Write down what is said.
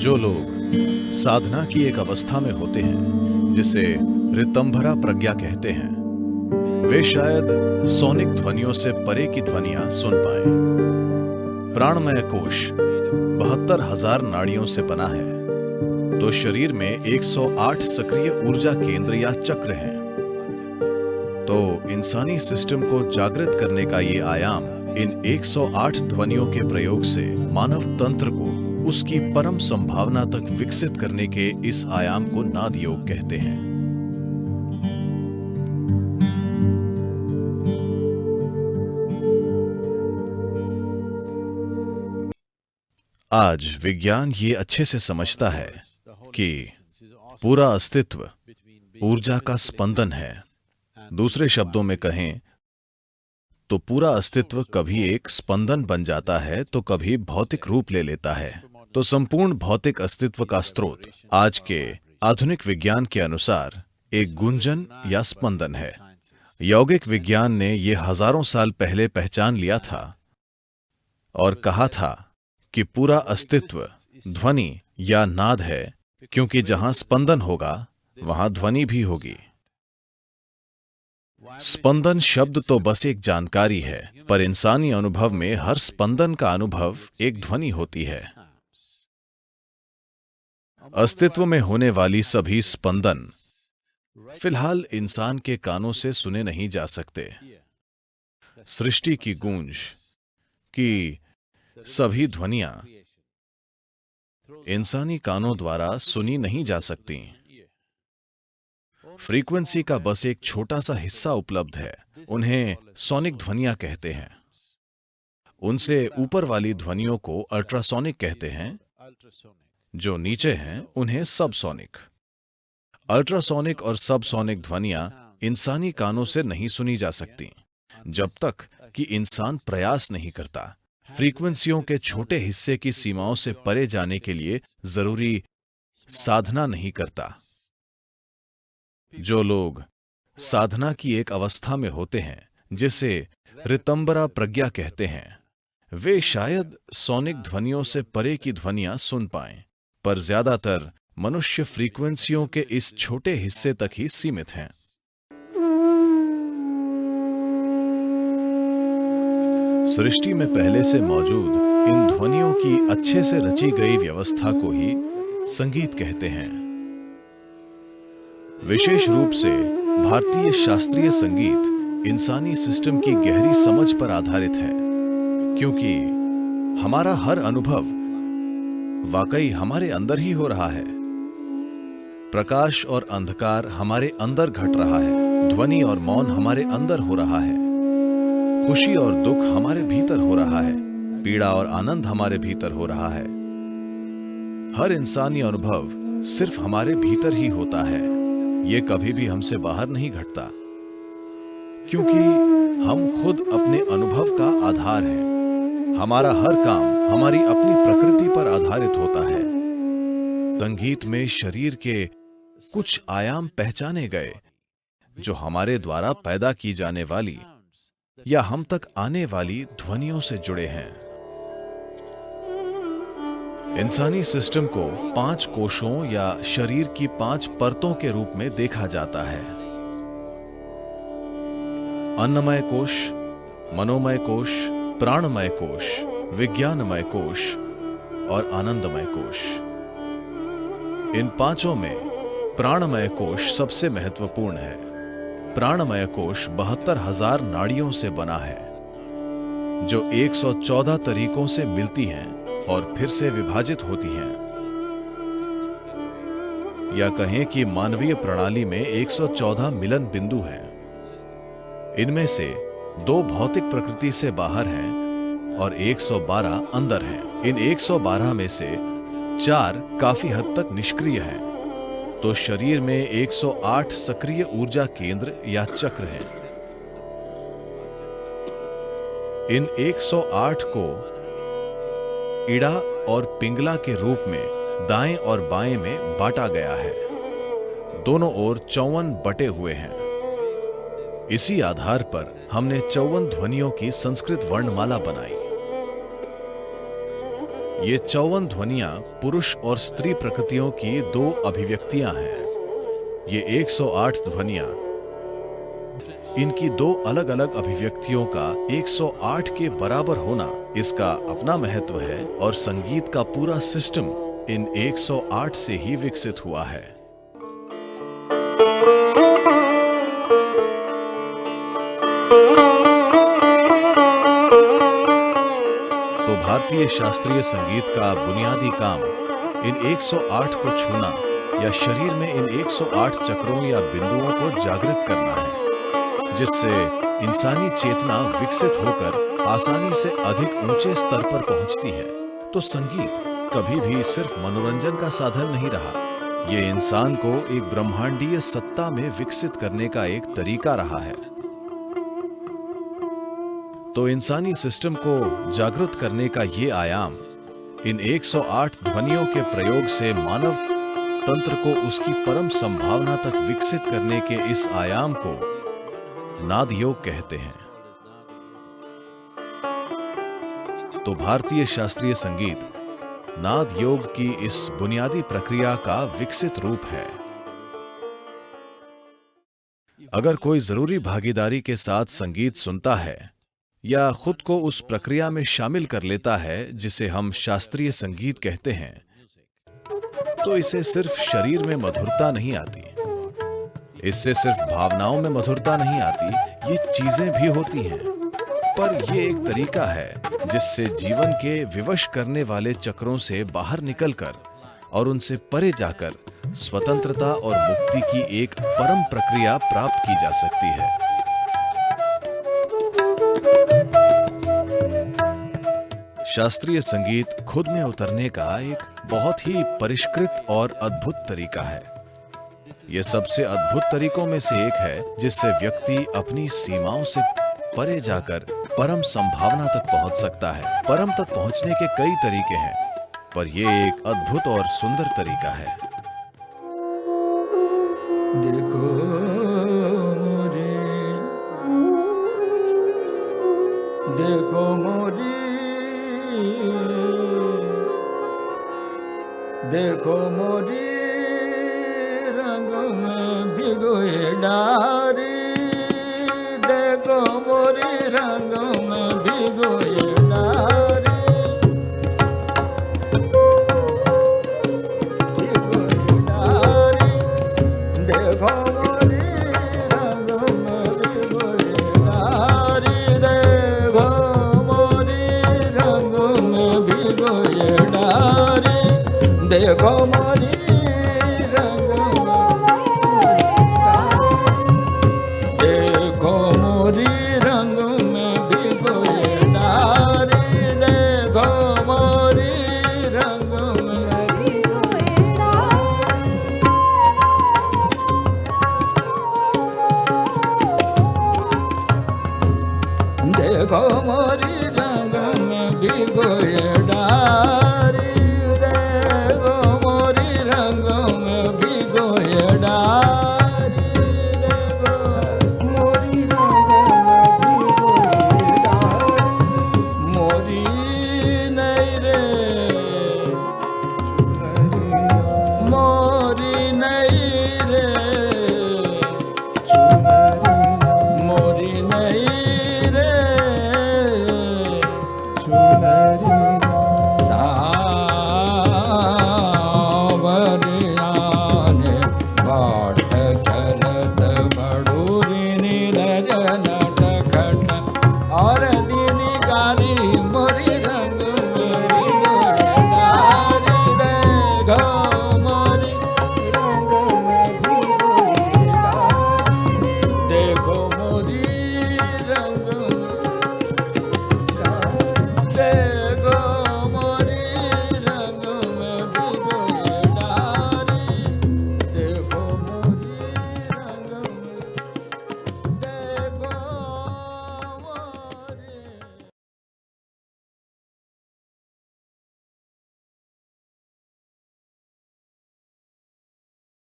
जो लोग साधना की एक अवस्था में होते हैं जिसे ऋतंभरा प्रज्ञा कहते हैं, वे शायद सोनिक ध्वनियों से परे की ध्वनियां सुन पाएं। प्राणमय कोश 72,000 नाड़ियों से बना है, तो शरीर में 108 सक्रिय ऊर्जा केंद्र या चक्र हैं। तो इंसानी सिस्टम को जागृत करने का ये आयाम इन 108 ध्वनियों के प्रयोग से मानव तंत्र को उसकी परम संभावना तक विकसित करने के इस आयाम को नाद योग कहते हैं। आज विज्ञान ये अच्छे से समझता है कि पूरा अस्तित्व ऊर्जा का स्पंदन है। दूसरे शब्दों में कहें तो पूरा अस्तित्व कभी एक स्पंदन बन जाता है तो कभी भौतिक रूप ले लेता है। तो संपूर्ण भौतिक अस्तित्व का स्रोत आज के आधुनिक विज्ञान के अनुसार एक गुंजन या स्पंदन है। यौगिक विज्ञान ने यह हजारों साल पहले पहचान लिया था और कहा था कि पूरा अस्तित्व ध्वनि या नाद है, क्योंकि जहां स्पंदन होगा वहां ध्वनि भी होगी। स्पंदन शब्द तो बस एक जानकारी है, पर इंसानी अनुभव में हर स्पंदन का अनुभव एक ध्वनि होती है। अस्तित्व में होने वाली सभी स्पंदन फिलहाल इंसान के कानों से सुने नहीं जा सकते। सृष्टि की गूंज की सभी ध्वनियां इंसानी कानों द्वारा सुनी नहीं जा सकती। फ्रीक्वेंसी का बस एक छोटा सा हिस्सा उपलब्ध है, उन्हें सोनिक ध्वनियां कहते हैं। उनसे ऊपर वाली ध्वनियों को अल्ट्रासोनिक कहते हैं, जो नीचे हैं उन्हें सबसोनिक। अल्ट्रासोनिक और सबसोनिक ध्वनियां इंसानी कानों से नहीं सुनी जा सकती जब तक कि इंसान प्रयास नहीं करता, फ्रीक्वेंसियों के छोटे हिस्से की सीमाओं से परे जाने के लिए जरूरी साधना नहीं करता। जो लोग साधना की एक अवस्था में होते हैं जिसे ऋतंभरा प्रज्ञा कहते हैं, वे शायद सोनिक ध्वनियों से परे की ध्वनियां सुन पाएं, पर ज्यादातर मनुष्य फ्रीक्वेंसियों के इस छोटे हिस्से तक ही सीमित हैं। सृष्टि में पहले से मौजूद इन ध्वनियों की अच्छे से रची गई व्यवस्था को ही संगीत कहते हैं। विशेष रूप से भारतीय शास्त्रीय संगीत इंसानी सिस्टम की गहरी समझ पर आधारित है, क्योंकि हमारा हर अनुभव वाकई हमारे अंदर ही हो रहा है। प्रकाश और अंधकार हमारे अंदर घट रहा है, ध्वनि और मौन हमारे अंदर हो रहा है, खुशी और दुख हमारे भीतर हो रहा है, पीड़ा और आनंद हमारे भीतर हो रहा है। हर इंसानी अनुभव सिर्फ हमारे भीतर ही होता है, ये कभी भी हमसे बाहर नहीं घटता, क्योंकि हम खुद अपने अनुभव का आधार हैं। हमारा हर काम हमारी अपनी प्रकृति पर आधारित होता है। संगीत में शरीर के कुछ आयाम पहचाने गए जो हमारे द्वारा पैदा की जाने वाली या हम तक आने वाली ध्वनियों से जुड़े हैं। इंसानी सिस्टम को 5 कोशों या शरीर की 5 परतों के रूप में देखा जाता है। अन्नमय कोश, मनोमय कोश, प्राणमय कोश, विज्ञानमय कोश और आनंदमय कोश। इन 5 में प्राणमय कोश सबसे महत्वपूर्ण है। प्राणमय कोश 72,000 नाड़ियों से बना है, जो 114 तरीकों से मिलती हैं और फिर से विभाजित होती हैं। या कहें कि मानवीय प्रणाली में 114 मिलन बिंदु हैं। इनमें से 2 भौतिक प्रकृति से बाहर हैं और 112 अंदर हैं। इन 112 में से 4 काफी हद तक निष्क्रिय हैं। तो शरीर में 108 सक्रिय ऊर्जा केंद्र या चक्र हैं। इन 108 को इड़ा और पिंगला के रूप में दाएं और बाएं में बांटा गया है। दोनों ओर 54 बटे हुए हैं। इसी आधार पर हमने 54 ध्वनियों की संस्कृत वर्णमाला बनाई। ये 54 ध्वनियां पुरुष और स्त्री प्रकृतियों की दो अभिव्यक्तियां हैं। ये 108 ध्वनियां इनकी दो अलग अलग अभिव्यक्तियों का 108 के बराबर होना इसका अपना महत्व है और संगीत का पूरा सिस्टम इन 108 से ही विकसित हुआ है। तो भारतीय शास्त्रीय संगीत का बुनियादी काम इन 108 को छूना या शरीर में इन 108 चक्रों या बिंदुओं को जागृत करना है, जिससे इंसानी चेतना विकसित होकर आसानी से अधिक ऊंचे स्तर पर पहुंचती है। तो संगीत कभी भी सिर्फ मनोरंजन का साधन नहीं रहा, ये इंसान को एक ब्रह्मांडीय सत्ता में विकसित करने का एक तरीका रहा है। तो इंसानी सिस्टम को जागृत करने का ये आयाम इन 108 ध्वनियों के प्रयोग से मानव तंत्र को उसकी परम संभावना तक विकसित करने के इस आयाम को नाद योग कहते हैं। तो भारतीय शास्त्रीय संगीत नाद योग की इस बुनियादी प्रक्रिया का विकसित रूप है। अगर कोई जरूरी भागीदारी के साथ संगीत सुनता है या खुद को उस प्रक्रिया में शामिल कर लेता है जिसे हम शास्त्रीय संगीत कहते हैं, तो इसे सिर्फ शरीर में मधुरता नहीं आती, इससे सिर्फ भावनाओं में मधुरता नहीं आती, ये चीजें भी होती हैं, पर ये एक तरीका है जिससे जीवन के विवश करने वाले चक्रों से बाहर निकलकर और उनसे परे जाकर स्वतंत्रता और मुक्ति की एक परम प्रक्रिया प्राप्त की जा सकती है। शास्त्रीय संगीत खुद में उतरने का एक बहुत ही परिष्कृत और अद्भुत तरीका है। यह सबसे अद्भुत तरीकों में से एक है जिससे व्यक्ति अपनी सीमाओं से परे जाकर परम संभावना तक पहुंच सकता है। परम तक पहुंचने के कई तरीके हैं, पर यह एक अद्भुत और सुंदर तरीका है। देखो मोरी, देखो मोरी, देखो मोरी रंग में भिगोए डारी, देखो मोरी रंग में भिगोए डारी, भिगोए डारी, देखो मोरी रंग में भिगोए डारी, देखो मोरी रंग में भिगोए डारी, देखो मोरी रंग में, देखो मोरी रंग में भिगोए डारी, देखो मोरी रंग में भिगोए डारी, देखो मोरी